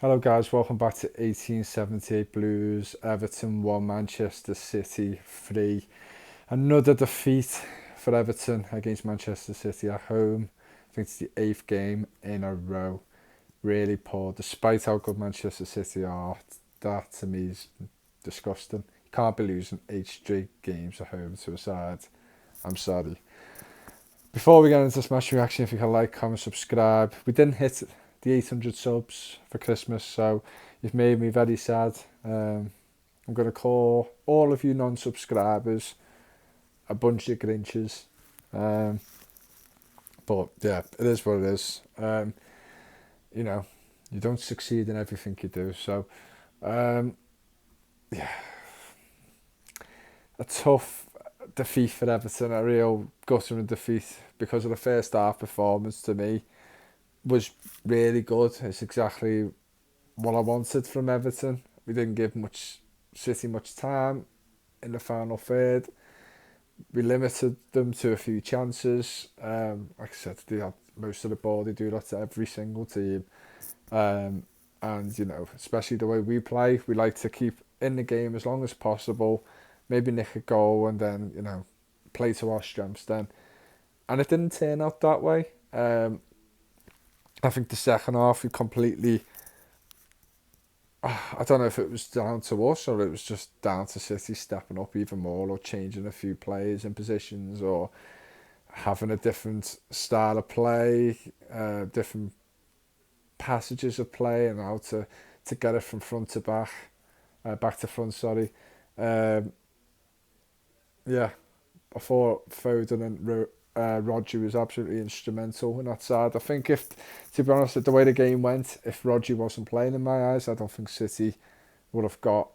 Hello guys, welcome back to 1878 Blues. Everton 1, Manchester City 3. Another defeat for Everton against Manchester City at home. I think it's the 8th game in a row. Really poor, despite how good Manchester City are. That to me is disgusting. You can't be losing 8 straight games at home to a side. I'm sorry. Before we get into this match reaction, if you can like, comment, subscribe. We didn't hit the 800 subs for Christmas, so you've made me very sad. I'm going to call all of you non-subscribers a bunch of Grinches. Um, but yeah, it is what it is. You know, you don't succeed in everything you do. So, um, yeah, a tough defeat for Everton, a real guttering defeat because of the first half performance to me was really good. It's exactly what I wanted from Everton. We didn't give City much time in the final third. We limited them to a few chances. Like I said, they had most of the ball. They do that to every single team. And especially the way we play, we like to keep in the game as long as possible. Maybe nick a goal and then play to our strengths. Then, and it didn't turn out that way. I think the second half we completely. I don't know if it was down to us or it was just down to City stepping up even more or changing a few players in positions or having a different style of play, different passages of play and how to get it from front to back, back to front, sorry. Um, yeah, I thought Foden and Rodri was absolutely instrumental in that side. I think to be honest, the way the game went, if Rodri wasn't playing in my eyes, I don't think City would have got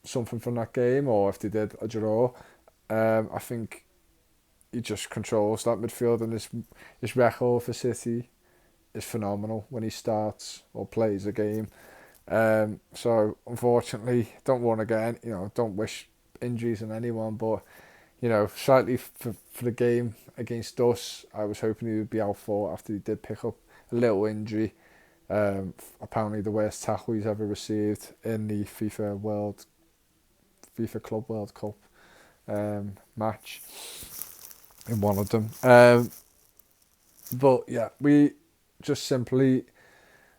something from that game, or if they did, a draw. I think he just controls that midfield, and his record for City is phenomenal when he starts or plays a game. So unfortunately, don't want to get don't wish injuries on anyone, but slightly for the game against us, I was hoping he would be out for after he did pick up a little injury. Apparently the worst tackle he's ever received in the FIFA Club World Cup match in one of them. But yeah, we just simply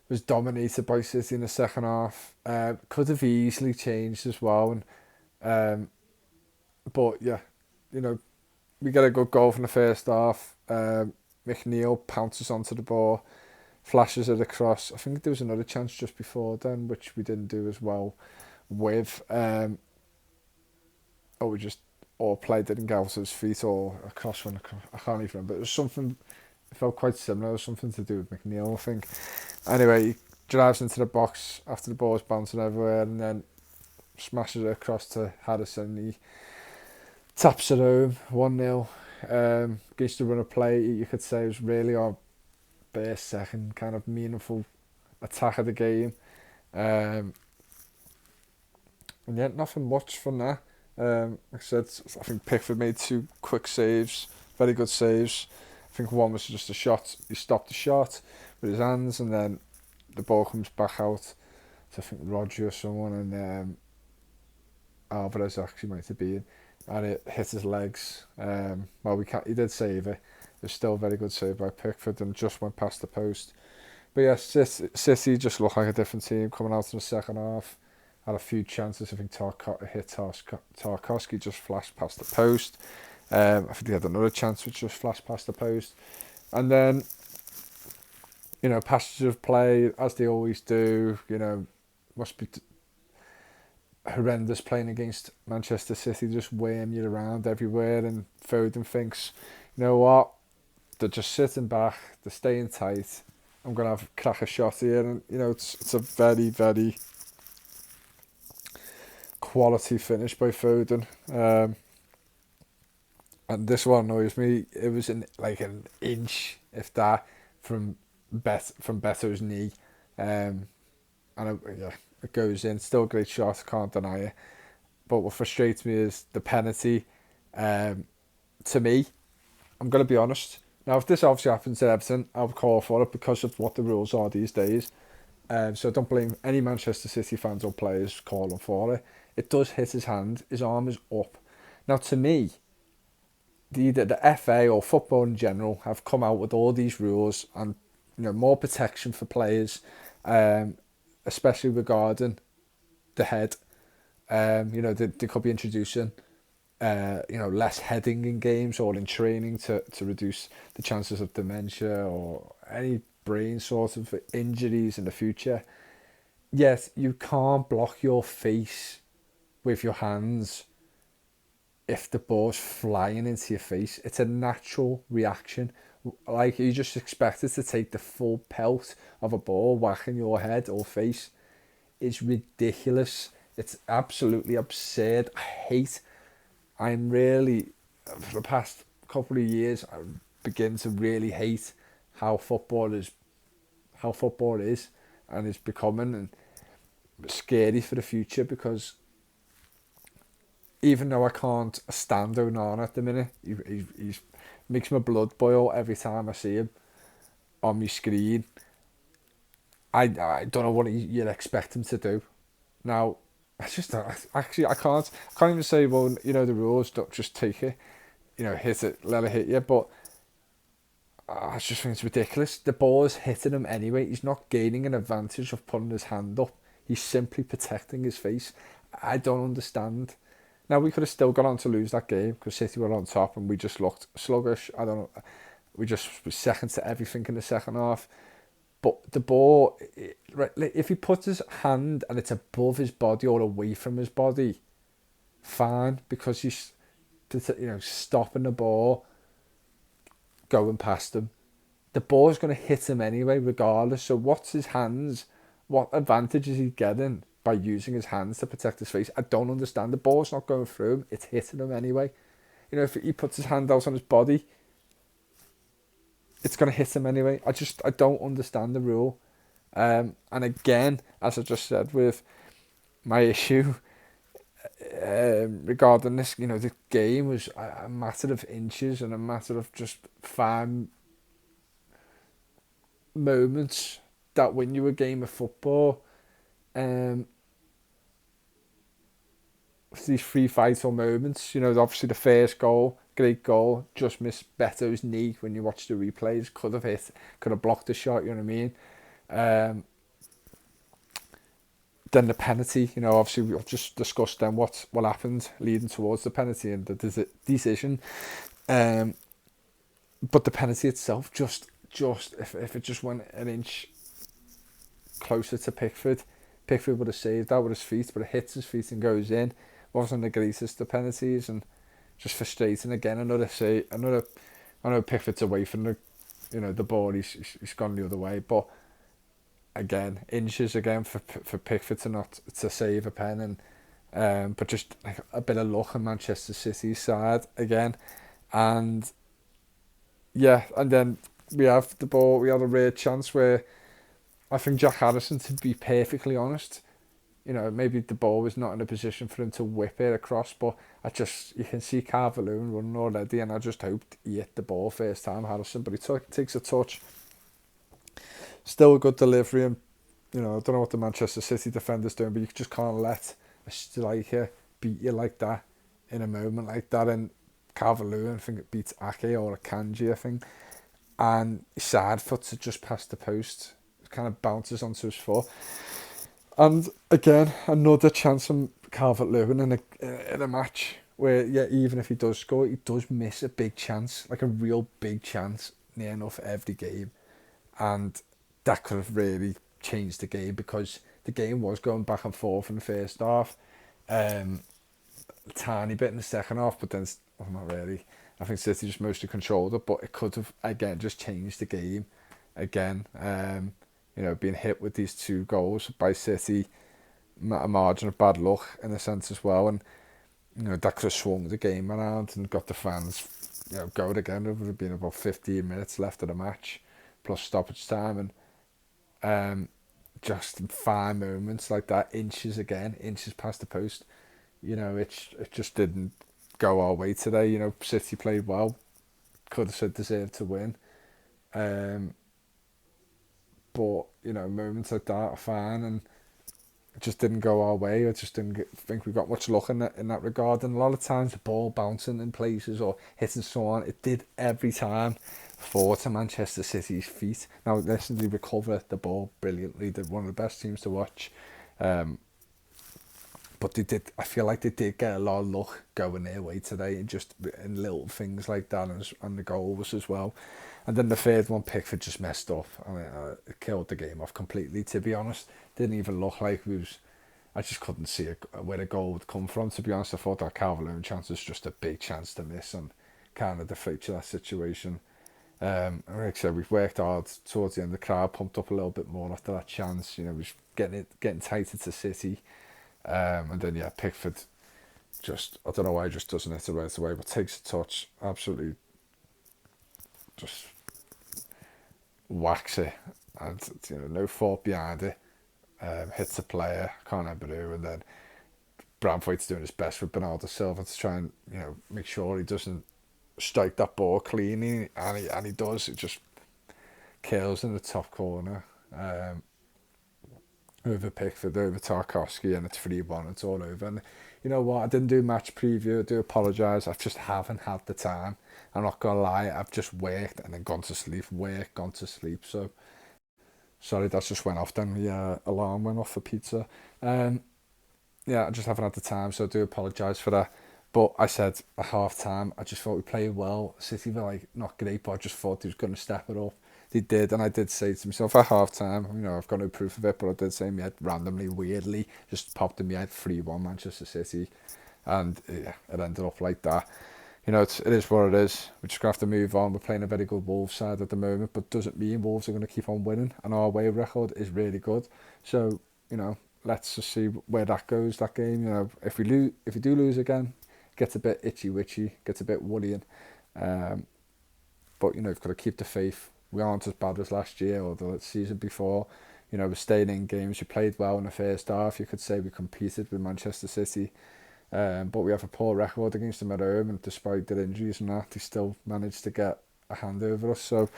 was dominated by City in the second half. Could have easily changed as well, and but yeah, you know we get a good goal from the first half. McNeil pounces onto the ball, flashes it across. I think there was another chance just before then, which we didn't do as well with. Or we just or play didn't get out of his feet or across one. I can't even remember. It was something. It felt quite similar. It was something to do with McNeil, I think. Anyway, he drives into the box after the ball's bouncing everywhere, and then smashes it across to Harrison. He taps it home, 1-0. Against the run of play, you could say it was really our best second kind of meaningful attack of the game. And yet nothing much from that. Like I said, I think Pickford made 2 quick saves, very good saves. I think one was just a shot. He stopped the shot with his hands, and then the ball comes back out to I think Rodri or someone, and Alvarez actually might have been, and it hit his legs. Well, he did save it. It was still a very good save by Pickford, and just went past the post. But yeah, City just looked like a different team coming out in the second half. Had a few chances. I think Tarkowski just flashed past the post. I think they had another chance which just flashed past the post. And then, passages of play, as they always do, must be horrendous playing against Manchester City, just worm you around everywhere. And Foden thinks, you know what, they're just sitting back, they're staying tight. I'm going to have crack a shot here. And, it's a very, very quality finish by Foden. And this one annoys me. It was like an inch, if that, from Beto's knee. It goes in. Still a great shot, can't deny it. But what frustrates me is the penalty. To me, I'm going to be honest. Now, if this obviously happens to Everton, I'll call for it because of what the rules are these days. So I don't blame any Manchester City fans or players calling for it. It does hit his hand. His arm is up. Now, to me, the FA or football in general have come out with all these rules and more protection for players, um, especially regarding the head. They could be introducing less heading in games or in training to reduce the chances of dementia or any brain sort of injuries in the future. Yet you can't block your face with your hands if the ball's flying into your face. It's a natural reaction. Like, you just expect it to take the full pelt of a ball whacking your head or face. It's ridiculous. It's absolutely absurd. I'm really, for the past couple of years, I begin to really hate how football is, and it's becoming and scary for the future, because even though I can't stand Onana at the minute, he makes my blood boil every time I see him on my screen. I don't know what you'd expect him to do. Now, I can't even say, well, the rules, don't just take it, hit it, let it hit you. But I just think it's ridiculous. The ball is hitting him anyway. He's not gaining an advantage of putting his hand up. He's simply protecting his face. I don't understand. Now, we could have still gone on to lose that game because City were on top and we just looked sluggish. I don't know. We just were second to everything in the second half. But the ball, right, if he puts his hand and it's above his body or away from his body, fine, because he's stopping the ball going past him. The ball's going to hit him anyway, regardless. So what's his hands? What advantage is he getting by using his hands to protect his face? I don't understand. The ball's not going through him. It's hitting him anyway. If he puts his hand out on his body, it's going to hit him anyway. I don't understand the rule. And again, as I just said with my issue regarding this, the game was a matter of inches and a matter of just fine moments that win you a game of football. These free vital moments, obviously the first goal, great goal, just missed Beto's knee when you watch the replays, could have blocked the shot, you know what I mean? Then the penalty, obviously we've just discussed then what happened leading towards the penalty and the decision. But the penalty itself, just if it just went an inch closer to Pickford would have saved that with his feet, but it hits his feet and goes in. Wasn't the greatest of penalties, and just frustrating again. I know Pickford's away from the ball. He's gone the other way, but again, inches again for Pickford to save a pen, and but just like a bit of luck on Manchester City's side again, and then we have the ball. We had a rare chance where I think Jack Harrison, to be perfectly honest, maybe the ball was not in a position for him to whip it across, but you can see Calvert-Lewin running already, and I just hoped he hit the ball first time, Harrison, but he takes a touch. Still a good delivery, and I don't know what the Manchester City defender's doing, but you just can't let a striker beat you like that in a moment like that. And Calvert-Lewin, I think it beats Ake or Akanji, I think, and his side foot's just past the post. It kind of bounces onto his foot. And again, another chance from Calvert-Lewin in a match where, even if he does score, he does miss a big chance, like a real big chance, near enough every game. And that could have really changed the game, because the game was going back and forth in the first half. A tiny bit in the second half, but then, not really. I think City just mostly controlled it, but it could have, again, just changed the game again. Being hit with these 2 goals by City, a margin of bad luck in a sense as well, and that could have swung the game around and got the fans going again. There would have been about 15 minutes left of the match plus stoppage time, and just fine moments like that, inches past the post, it just didn't go our way today. City played well, could have said deserved to win, But moments like that are fine, and it just didn't go our way. I just didn't think we got much luck in that regard. And a lot of times the ball bouncing in places or hitting someone, it did every time fall to Manchester City's feet. Now, listen, they recover the ball brilliantly. They're one of the best teams to watch. Um, but they did. I feel like they did get a lot of luck going their way today, and just in little things like that, and the goals as well. And then the third one, Pickford just messed up. I mean, it killed the game off completely. To be honest, didn't even look like we was. I just couldn't see where the goal would come from. To be honest, I thought that Calvert-Lewin chance was just a big chance to miss and kind of deflate that situation. Like I said, we've worked hard towards the end. The crowd pumped up a little bit more after that chance. We was getting tighter to City. And then yeah, Pickford just, I don't know why he just doesn't hit it right away, but takes a touch, absolutely just whacks it, and no fault behind it. Hits the player, can't remember who, and then Bradford's doing his best with Bernardo Silva to try and make sure he doesn't strike that ball cleanly, and he does. It just kills in the top corner. Over Pickford, over Tarkowski, and it's 3-1, it's all over. And you know what, I didn't do match preview, I do apologise, I just haven't had the time. I'm not going to lie, I've just worked and then gone to sleep, gone to sleep. So, sorry, that just went off then, the alarm went off for pizza. Yeah, I just haven't had the time, so I do apologise for that. But I said at half time, I just thought we played well. City were like not great, but I just thought they was going to step it up. They did, and I did say to myself at half time, I've got no proof of it, but I did say in my head randomly, weirdly, just popped in my head 3-1 Manchester City. And yeah, it ended up like that. It is what it is. We're just going to have to move on. We're playing a very good Wolves side at the moment, but doesn't mean Wolves are going to keep on winning, and our away record is really good. So, let's just see where that goes, that game. If we do lose again, gets a bit itchy-witchy, gets a bit worrying. But, we've got to keep the faith. We aren't as bad as last year or the season before. We're staying in games. We played well in the first half. You could say we competed with Manchester City. But we have a poor record against them at home, and despite their injuries and that, they still managed to get a hand over us. So,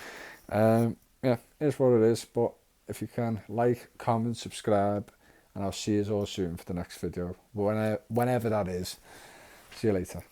yeah, it is what it is. But if you can, like, comment, subscribe, and I'll see you all soon for the next video. Whenever that is. See you later.